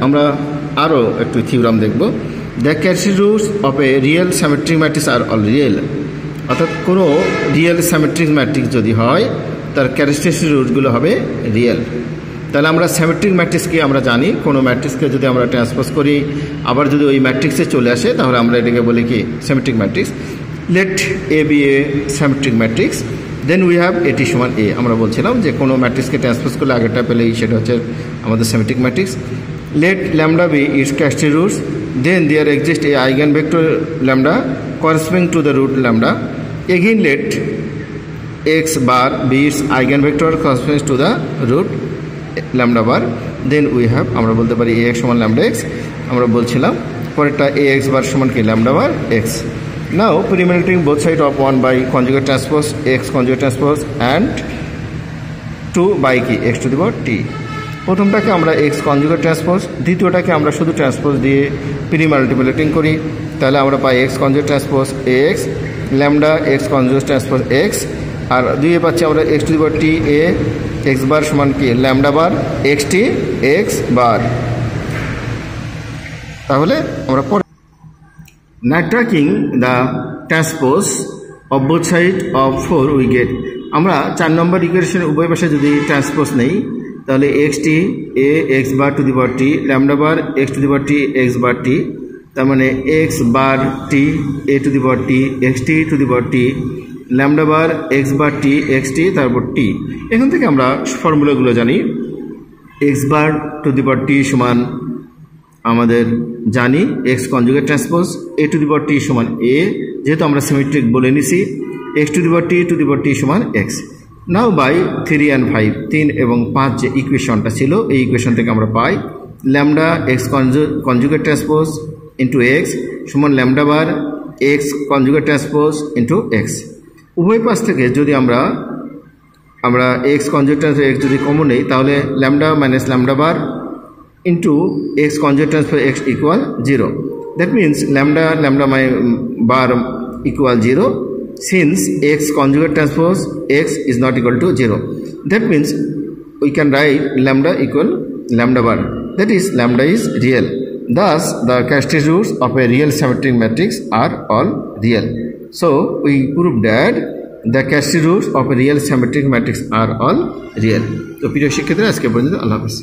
আমরা আরও একটু থিওরাম দেখব। The characteristic roots of a real symmetric matrix are all real. অর্থাৎ কোনো রিয়েল সিমেট্রিক ম্যাট্রিক্স যদি হয় তার ক্যারেক্টারিস্টিক রুটগুলো হবে রিয়েল। তাহলে আমরা সিমেট্রিক ম্যাট্রিক্সকে আমরা জানি, কোনো ম্যাট্রিক্সকে যদি আমরা ট্রান্সপোজ করি আবার যদি ওই ম্যাট্রিক্সে চলে আসে তাহলে আমরা এটাকে বলি কি symmetric matrix. Let A be a symmetric matrix, then we have AT সমান এ। আমরা বলছিলাম যে কোনো ম্যাট্রিক্সকে ট্রান্সপোজ করলে আগেরটা পেলেই সেটা হচ্ছে আমাদের symmetric matrix. Let lambda be its characteristic roots, then there exist a eigen vector lambda corresponding to the root lambda. Again let x bar be its eigenvector corresponding to the root lambda bar. Then we have আমরা বলতে পারি ax সমান lambda x। আমরা বলছিলাম পরেরটা ax বার সমান কি lambda bar x. Now perimeter both side of 1 by conjugate transpose x conjugate transpose and 2 by কি x to the power t। প্রথমটাকে আমরা x conjugate transpose, দ্বিতীয়টাকে আমরা শুধু ট্রান্সপোজ দিয়ে প্রিমাল্টিপ্লেটিং করি, তাহলে আমরা পাই x conjugate transpose ax lambda x conjugate transpose x, আর দুইয়ে পাচ্ছি আমরা x to the power t a x বার সমান কি lambda বার x t x বার। তাহলে আমরা পরে networking the transpose of both side of 4 we get. আমরা 4 নম্বর ইকুয়েশনের উভয় পাশে যদি ট্রান্সপোজ নেই তাহলে x t a x bar to the power t lambda bar x to the power t x bar t, তার মানে x bar t a to the power t x t to the power t lambda bar x bar t x t তারপর t। এখান থেকে আমরা ফর্মুলাগুলো জানি। x bar to the power t সমান আমাদের জানি x conjugate transpose a to the power t সমান a, যেহেতু আমরা সিমেট্রিক বলে নিছি x to the power t সমান x। নাও বাই 3 and 5 3 এবং 5 যে ইকুয়েশনটা ছিল এই ইকুয়েশন থেকে আমরা পাই lambda x conjugate transpose into x সমান lambda bar x conjugate transpose into x। উভয় পাশ থেকে যদি আমরা x কনজুগেট ট্রান্সপোজ x যদি কমন নেই তাহলে lambda minus lambda bar into x conjugate transpose x equal 0। That means lambda bar equal 0 since x conjugate transpose x is not equal to 0. That means we can write lambda equal lambda bar, that is lambda is real. Thus the characteristic roots of a real symmetric matrix are all real. So we proved that the characteristic roots of a real symmetric matrix are all real. তো প্রিয় শিক্ষার্থীরা আজকে পর্যন্ত আল্লাহ হাফেজ।